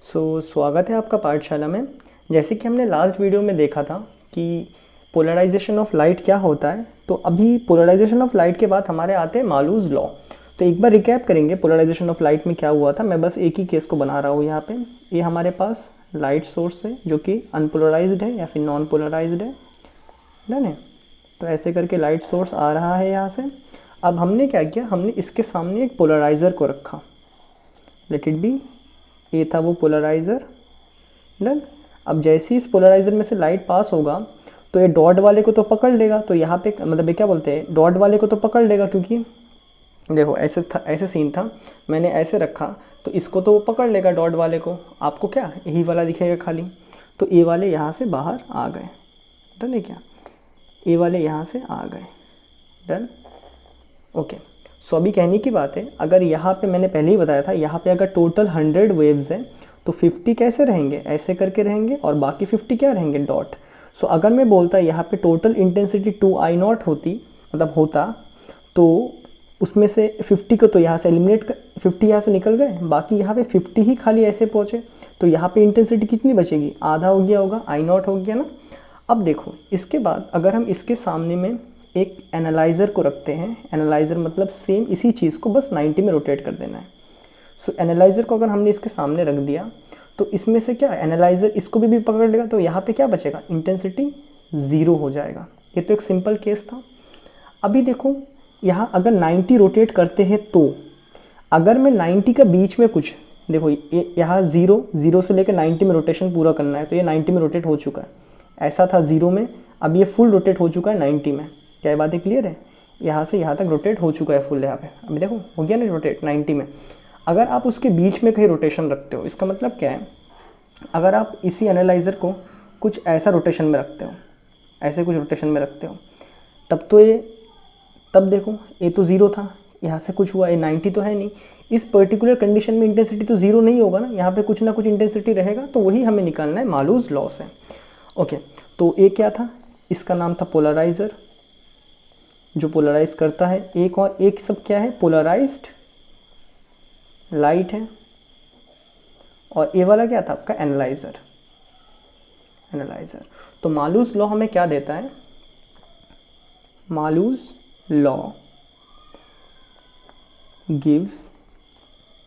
स्वागत है आपका पाठशाला में। जैसे कि हमने लास्ट वीडियो में देखा था कि पोलराइजेशन ऑफ लाइट क्या होता है, तो अभी पोलराइजेशन ऑफ लाइट के बाद हमारे आते हैं मालूज़ लॉ। तो एक बार रिकैप करेंगे पोलराइजेशन ऑफ लाइट में क्या हुआ था। मैं बस एक ही केस को बना रहा हूँ यहाँ पे। ये हमारे पास लाइट सोर्स है जो कि अनपोलराइज्ड है या फिर नॉन पोलराइज्ड है, डन है। तो ऐसे करके लाइट सोर्स आ रहा है यहाँ से। अब हमने क्या किया, हमने इसके सामने एक पोलराइज़र को रखा, लेट इट बी, ये था वो पोलराइज़र, डन। अब जैसे ही इस पोलराइज़र में से लाइट पास होगा तो ये डॉट वाले को तो पकड़ लेगा। तो यहाँ पे मतलब ये क्या बोलते हैं, डॉट वाले को तो पकड़ लेगा, क्योंकि देखो ऐसे था, ऐसे सीन था, मैंने ऐसे रखा तो इसको तो वो पकड़ लेगा डॉट वाले को। आपको क्या यही वाला दिखेगा खाली, तो ए वाले यहाँ से बाहर आ गए, डन है क्या, ए वाले यहाँ से आ गए, डन, ओके। सो अभी कहने की बात है, अगर यहाँ पे मैंने पहले ही बताया था, यहाँ पे अगर टोटल 100 वेव्स हैं तो 50 कैसे रहेंगे, ऐसे करके रहेंगे, और बाकी 50 क्या रहेंगे, डॉट। सो अगर मैं बोलता यहाँ पे टोटल इंटेंसिटी 2I0 होती, मतलब होता, तो उसमें से 50 को तो यहाँ से एलिमिनेट कर, 50 यहाँ से निकल गए, बाकी यहाँ पे 50 ही खाली ऐसे पहुँचे, तो यहाँ पे इंटेंसिटी कितनी बचेगी, आधा हो गया होगा, I0 हो गया ना। अब देखो इसके बाद अगर हम इसके सामने में एक एनालाइज़र को रखते हैं, एनालाइज़र मतलब सेम इसी चीज़ को बस 90 में रोटेट कर देना है। सो एनालाइज़र को अगर हमने इसके सामने रख दिया तो इसमें से क्या, एनालाइज़र इसको भी पकड़ लेगा, तो यहाँ पे क्या बचेगा, इंटेंसिटी 0 हो जाएगा। ये तो एक सिंपल केस था। अभी देखो यहाँ अगर 90 रोटेट करते हैं, तो अगर मैं 90 का बीच में कुछ, देखो यहाँ 0 से लेकर 90 में रोटेशन पूरा करना है, तो ये 90 में रोटेट हो चुका है, ऐसा था 0 में, अब ये फुल रोटेट हो चुका है 90 में। क्या ये बातें क्लियर है, यहाँ से यहाँ तक रोटेट हो चुका है फुल, यहाँ पे अभी देखो हो गया ना रोटेट 90 में। अगर आप उसके बीच में कहीं रोटेशन रखते हो, इसका मतलब क्या है, अगर आप इसी एनालाइज़र को कुछ ऐसा रोटेशन में रखते हो, ऐसे कुछ रोटेशन में रखते हो, तब तो ये, तब देखो ये तो 0 था, यहाँ से कुछ हुआ, ये 90 तो है नहीं, इस पर्टिकुलर कंडीशन में इंटेंसिटी तो 0 नहीं होगा ना, यहाँ पे कुछ ना कुछ इंटेंसिटी रहेगा, तो वही हमें निकालना है, मालूज़ लॉ से। ओके, तो ये क्या था, इसका नाम था पोलराइज़र, जो पोलराइज करता है। एक और एक सब क्या है, पोलराइज्ड लाइट है, और ये वाला क्या था आपका, एनालाइज़र, एनालाइज़र। तो मालूज़ लॉ हमें क्या देता है, Malus law gives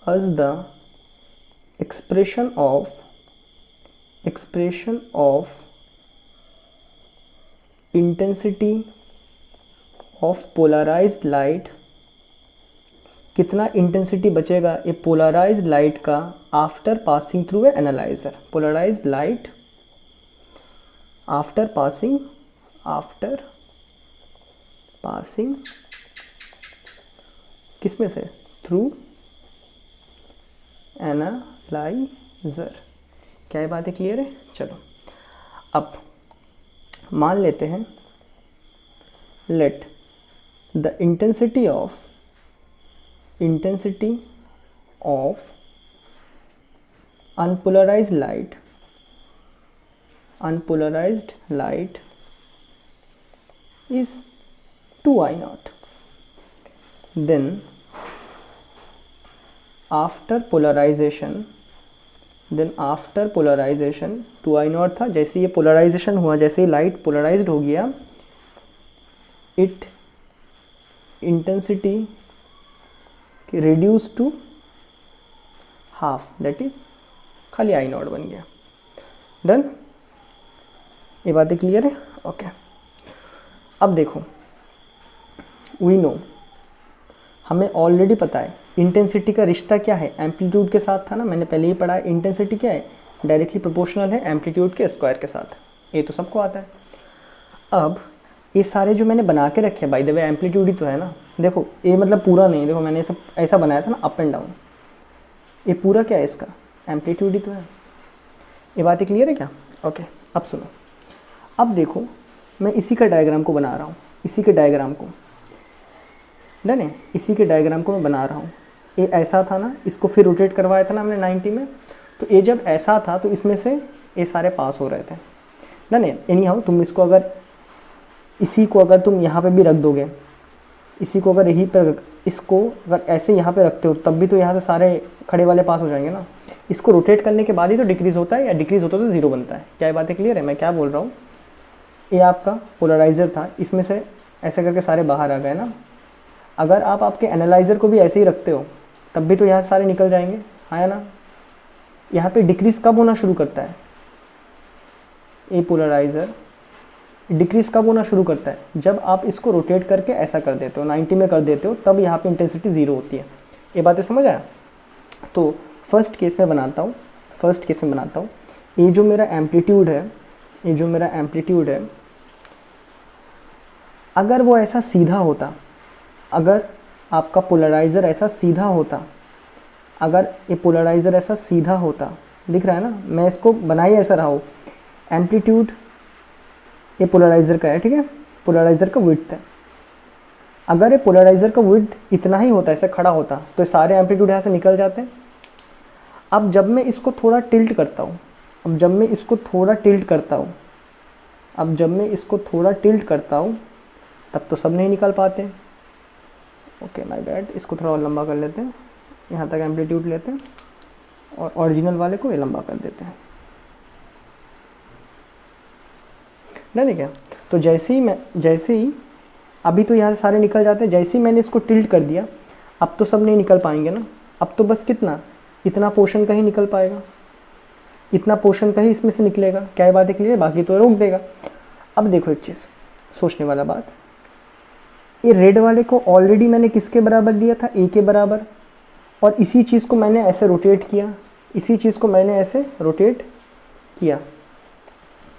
us the expression of intensity of polarised light. कितना इंटेंसिटी बचेगा ये पोलराइज्ड लाइट का after passing through a analyser, polarised light after passing किस में से, थ्रू एनालाइज़र। क्या ये बातें क्लियर है। चलो अब मान लेते हैं, late the intensity of unpolarized light is 2I0. Then after polarization 2I0 था, जैसे ये पोलराइजेशन हुआ, जैसे ही लाइट पोलराइज्ड हो गया, it intensity reduce to half, that is खाली I0 बन गया, डन। ये बातें क्लियर है, ओके। अब देखो वी नो, हमें ऑलरेडी पता है इंटेंसिटी का रिश्ता क्या है, एम्पलीट्यूड के साथ था ना, मैंने पहले ही पढ़ा है। इंटेंसिटी क्या है, डायरेक्टली प्रोपोर्शनल है एम्पलीट्यूड के स्क्वायर के साथ, ये तो सबको आता है। अब ये सारे जो मैंने बना के रखे हैं, बाय द वे एम्पलीट्यूड ही तो है ना, देखो ये मतलब पूरा नहीं, देखो मैंने सब ऐसा बनाया था ना, अप एंड डाउन, ये पूरा क्या है, इसका एम्पलीट्यूड ही तो है। ये बातें क्लियर है क्या, ओके। अब सुनो, अब देखो मैं इसी का डायग्राम को बना रहा हूँ, इसी के डायग्राम को, डन है, इसी के डायग्राम को मैं बना रहा हूँ। ये ऐसा था ना, इसको फिर रोटेट करवाया था ना हमने 90 में, तो ये जब ऐसा था तो इसमें से ये सारे पास हो रहे थे, डन है। एनी हाउ तुम इसको अगर, इसी को अगर तुम यहाँ पे भी रख दोगे, इसी को अगर यहीं पर, इसको अगर ऐसे यहाँ पे रखते हो, तब भी तो यहाँ से सारे खड़े वाले पास हो जाएंगे ना। इसको रोटेट करने के बाद ही तो डिक्रीज़ होता है, या डिक्रीज़ होता है तो 0 बनता है। क्या ये बातें क्लियर है? मैं क्या बोल रहा हूँ, ये आपका पोलराइज़र था, इसमें से ऐसे करके सारे बाहर आ गए ना। अगर आप आपके एनालाइज़र को भी ऐसे ही रखते हो तब भी तो यहाँ सारे निकल जाएंगे, हाँ या ना। यहाँ पे डिक्रीज़ कब होना शुरू करता है, ये पोलराइज़र डिक्रीज़ कब होना शुरू करता है, जब आप इसको रोटेट करके ऐसा कर देते हो, 90 में कर देते हो, तब यहाँ पे इंटेंसिटी 0 होती है। ये बातें समझ आया? तो फर्स्ट केस में बनाता हूँ, ये जो मेरा एम्पलीट्यूड है, अगर वो ऐसा सीधा होता, अगर आपका पोलराइज़र ऐसा सीधा होता, अगर ये पोलराइज़र ऐसा सीधा होता, दिख रहा है ना, मैं इसको बनाई ऐसा रहा हूँ, एम्पलीट्यूड ये पोलराइज़र का है, ठीक है, पोलराइज़र का विड्थ है। अगर ये पोलराइज़र का विड्थ इतना ही होता, ऐसे खड़ा होता, तो सारे एम्पलीट्यूड यहाँ से निकल जाते हैं। अब जब मैं इसको थोड़ा टिल्ट करता हूँ, तब तो सब नहीं निकल पाते। ओके माय बैड, इसको थोड़ा और लंबा कर लेते हैं, यहाँ तक एम्पलीट्यूड लेते हैं और ओरिजिनल वाले को ये लंबा कर देते हैं, नहीं क्या? तो जैसे ही अभी तो यहाँ से सारे निकल जाते हैं, जैसे ही मैंने इसको टिल्ट कर दिया, अब तो सब नहीं निकल पाएंगे ना। अब तो बस कितना, इतना पोर्शन का ही निकल पाएगा, इतना पोर्शन का ही इसमें से निकलेगा। क्या ये बात क्लियर है? बाकी तो रोक देगा। अब देखो एक चीज़ सोचने वाला बात, ये रेड वाले को ऑलरेडी मैंने किसके बराबर लिया था, ए के बराबर, और इसी चीज़ को मैंने ऐसे रोटेट किया,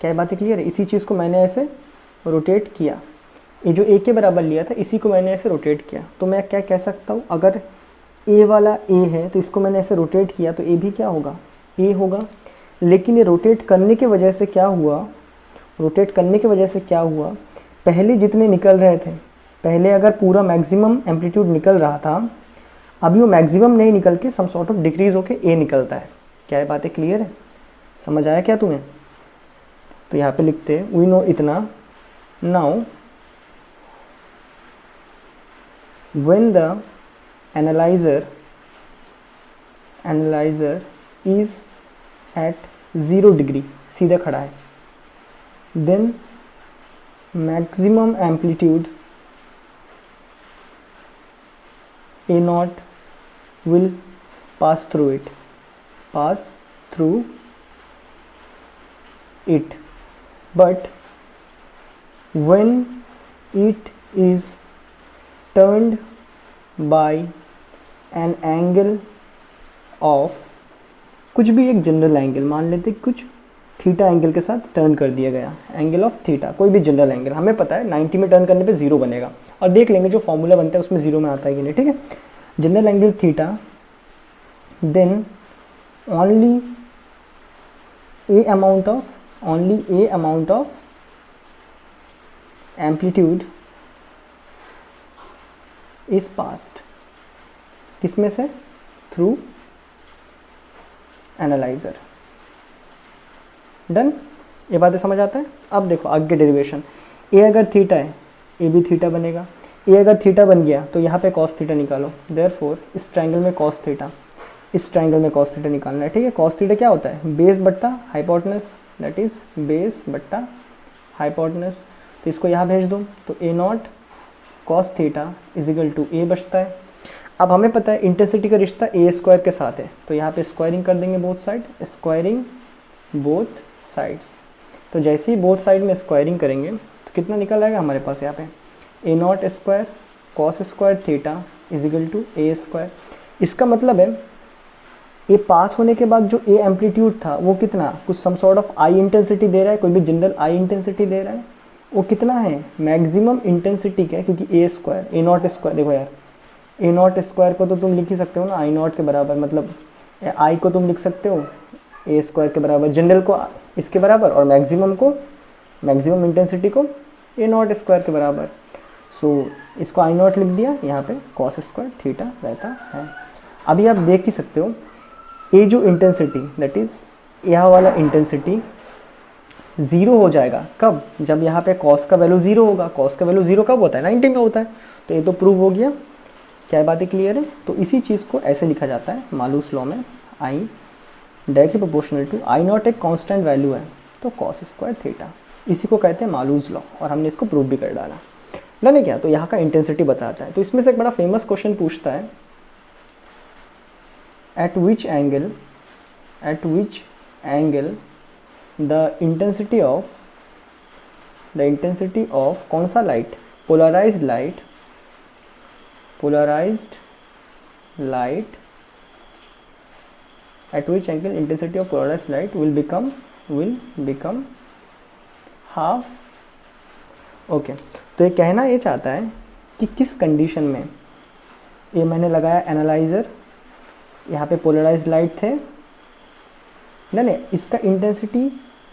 क्या बात क्लियर है? इसी चीज़ को मैंने ऐसे रोटेट किया, ये जो ए के बराबर लिया था इसी को मैंने ऐसे रोटेट किया। तो मैं क्या कह सकता हूँ, अगर ए वाला ए है तो इसको मैंने ऐसे रोटेट किया तो ए भी क्या होगा, ए होगा। लेकिन ये रोटेट करने की वजह से क्या हुआ, पहले जितने निकल रहे थे, पहले अगर पूरा मैक्सिमम एम्पलीट्यूड निकल रहा था, अभी वो मैक्सिमम नहीं निकल के सम सॉर्ट ऑफ डिक्रीज होके ए निकलता है। क्या ये बातें क्लियर है? समझ आया क्या तुम्हें? तो यहाँ पे लिखते हैं वी नो इतना, now when the analyser is at 0 degree, सीधा खड़ा है, then maximum amplitude A naught will pass through it, but when it is turned by an angle of कुछ भी एक जनरल एंगल मान लेते, कुछ थीटा एंगल के साथ टर्न कर दिया गया, एंगल ऑफ थीटा, कोई भी जनरल एंगल, हमें पता है 90 में टर्न करने पे 0 बनेगा, और देख लेंगे जो फॉर्मूला बनता है उसमें 0 में आता है कि नहीं, ठीक है। General angle theta, then only a amount of amplitude is passed, किसमें से, थ्रू एनालाइजर। डन, ये बातें समझ आता है। अब देखो आगे डेरिवेशन, ए अगर थीटा है, ए भी थीटा बनेगा, ए अगर थीटा बन गया तो यहाँ पे कॉस थीटा निकालो, देयरफॉर इस ट्रायंगल में कॉस थीटा, इस ट्रायंगल में कॉस थीटा निकालना है, ठीक है। कॉस थीटा क्या होता है, बेस बट्टा हाइपोटेनस, दैट इज बेस बट्टा हाइपोटेनस। तो इसको यहाँ भेज दो तो A nought cos theta is equal to A बचता है। अब हमें पता है इंटेंसिटी का रिश्ता ए स्क्वायर के साथ है, तो यहाँ पे स्क्वायरिंग कर देंगे both side, squaring both sides. तो जैसे ही बोथ साइड में स्क्वायरिंग करेंगे तो कितना निकल आएगा हमारे पास यहाँ पे, A nought square cos square theta is equal to A square. इसका मतलब है ये पास होने के बाद जो ए एम्पलीट्यूड था वो कितना, कुछ some sort of I intensity दे रहा है, कोई भी जनरल आई इंटेंसिटी दे रहा है, वो कितना है, मैक्सिमम इंटेंसिटी का है, क्योंकि ए स्क्वायर, ए नॉट स्क्वायर, देखो यार ए नॉट स्क्वायर को तो तुम लिख ही सकते हो ना आई नॉट के बराबर, मतलब आई को तुम लिख सकते हो ए स्क्वायर के बराबर, जनरल को इसके बराबर, और मैक्सिमम को, मैक्सिमम इंटेंसिटी को ए नॉट स्क्वायर के बराबर। सो इसको आई नॉट लिख दिया, यहाँ पे कॉस स्क्वायर थीटा रहता है। अभी आप देख ही सकते हो ये जो इंटेंसिटी, दैट इज यह वाला इंटेंसिटी 0 हो जाएगा कब, जब यहाँ पे कॉस का वैल्यू 0 होगा। कॉस का वैल्यू 0 कब होता है, 90 में होता है। तो ये तो प्रूव हो गया, क्या बातें क्लियर है। तो इसी चीज़ को ऐसे लिखा जाता है मालूस लॉ में, I directly proportional to I naught एक कांस्टेंट वैल्यू है तो कॉस स्क्वायर थीटा, इसी को कहते हैं मालूज लॉ और हमने इसको प्रूव भी कर डाला। ना क्या, तो यहाँ का इंटेंसिटी बताता है। तो इसमें से एक बड़ा फेमस क्वेश्चन पूछता है at which angle the intensity of कौन सा light, polarised light at which angle intensity of polarized light will become half। Okay, तो ये कहना ये चाहता है कि किस कंडीशन में, ये मैंने लगाया एनालाइजर, यहाँ पे पोलराइज्ड लाइट थे नहीं, इसका इंटेंसिटी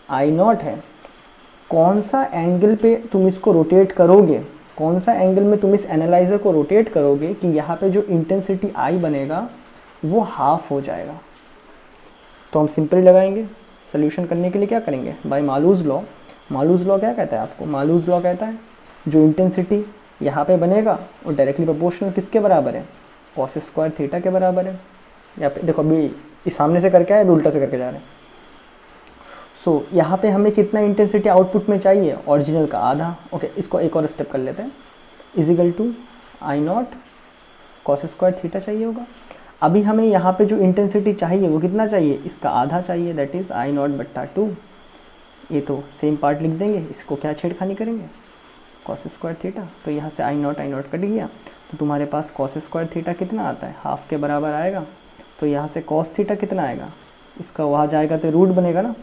आई नॉट है, कौन सा एंगल पे तुम इसको रोटेट करोगे, कौन सा एंगल में तुम इस एनालाइजर को रोटेट करोगे कि यहाँ पे जो इंटेंसिटी आई बनेगा वो हाफ हो जाएगा। तो हम सिंपली लगाएंगे। सोल्यूशन करने के लिए क्या करेंगे, by Malus law. Malus law क्या कहता है आपको, मालूज लॉ कहता है जो इंटेंसिटी यहाँ पे बनेगा वो डायरेक्टली प्रोपोर्शनल किसके बराबर है, कॉस स्क्वायर थीटा के बराबर है। यहाँ पे देखो अभी इस सामने से करके आए, उल्टा से करके जा रहे हैं। सो यहाँ पे हमें कितना इंटेंसिटी आउटपुट में चाहिए, ओरिजिनल का आधा। ओके, इसको एक और स्टेप कर लेते हैं, is equal to I naught cos square theta चाहिए होगा। अभी हमें यहाँ पे जो इंटेंसिटी चाहिए वो कितना चाहिए, इसका आधा चाहिए, दैट इज़ आई नॉट बट्टा 2। ये तो सेम पार्ट लिख देंगे, इसको क्या छेड़खानी करेंगे, कॉस स्क्वायर थीटा। तो यहाँ से आई नॉट कट गया, तो तुम्हारे पास कॉस स्क्वायर थीटा कितना आता है, हाफ के बराबर आएगा। तो यहाँ से कॉस थीटा कितना आएगा, इसका वहाँ जाएगा तो रूट बनेगा ना,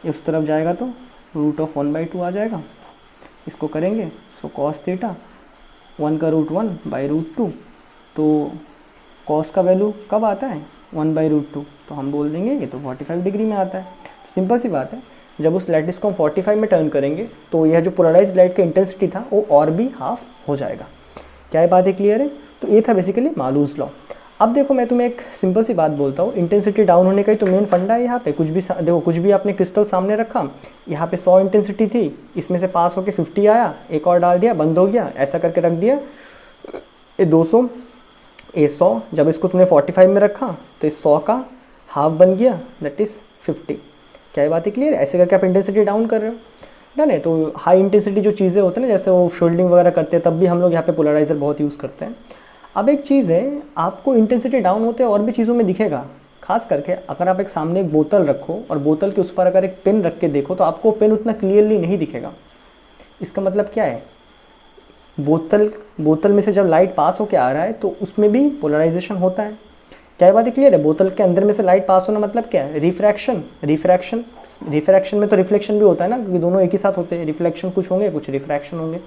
उस तरफ जाएगा तो रूट ऑफ 1/2 आ जाएगा। इसको करेंगे, सो कॉस थीटा 1 का रूट 1/2। तो कॉस का वैल्यू कब आता है, 1/2। तो हम बोल देंगे ये तो 45 डिग्री में आता है। तो सिंपल सी बात है, जब उस लैटिस को हम 45 में टर्न करेंगे तो यह जो पोलराइज्ड लाइट का इंटेंसिटी था वो और भी हाफ हो जाएगा। क्या ये बात है क्लियर है। तो ये था बेसिकली मालूज लॉ। अब देखो मैं तुम्हें एक सिंपल सी बात बोलता हूँ, इंटेंसिटी डाउन होने का ही तो मेन फंडा है। यहाँ पे कुछ भी देखो, कुछ भी आपने क्रिस्टल सामने रखा, यहाँ पे 100 इंटेंसिटी थी, इसमें से पास होके 50 आया, एक और डाल दिया, बंद हो गया, ऐसा करके रख दिया। ये 200 ये 100, जब इसको तुमने 45 में रखा तो इस 100 का हाफ बन गया, दैट इज़ 50। क्या ये बात है क्लियर है। ऐसे करके आप इंटेंसिटी डाउन कर रहे हो ना। तो हाई इंटेंसिटी जो चीज़ें होती हैं ना, जैसे वो शोल्डिंग वगैरह करते हैं, तब भी हम लोग यहाँ पे पोलराइजर बहुत यूज़ करते हैं। अब एक चीज़ है, आपको इंटेंसिटी डाउन होते और भी चीज़ों में दिखेगा। खास करके अगर आप एक सामने एक बोतल रखो और बोतल के उस पर अगर एक पेन रख के देखो तो आपको पेन उतना क्लियरली नहीं दिखेगा। इसका मतलब क्या है, बोतल में से जब लाइट पास होकर आ रहा है तो उसमें भी पोलराइजेशन होता है। क्या ये बात क्लियर है। बोतल के अंदर में से लाइट पास होना मतलब क्या है, रिफ्रैक्शन में तो रिफ्लेक्शन भी होता है ना, क्योंकि दोनों एक ही साथ होते हैं। रिफ्लेक्शन कुछ होंगे, कुछ रिफ्रैक्शन होंगे।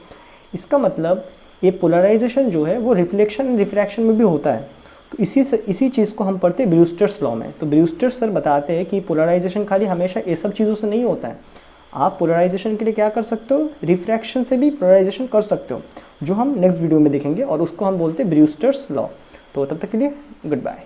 इसका मतलब ये पोलराइजेशन जो है वो रिफ्रैक्शन में भी होता है। तो इसी चीज़ को हम पढ़ते हैं ब्रूस्टर्स लॉ में। तो ब्रूस्टर्स सर बताते हैं कि पोलराइजेशन खाली हमेशा ये सब चीज़ों से नहीं होता है। आप पोलराइजेशन के लिए क्या कर सकते हो, रिफ्रैक्शन से भी पोलराइजेशन कर सकते हो, जो हम नेक्स्ट वीडियो में देखेंगे और उसको हम बोलते हैं ब्रूस्टर्स लॉ। तो तब तक के लिए गुड बाय।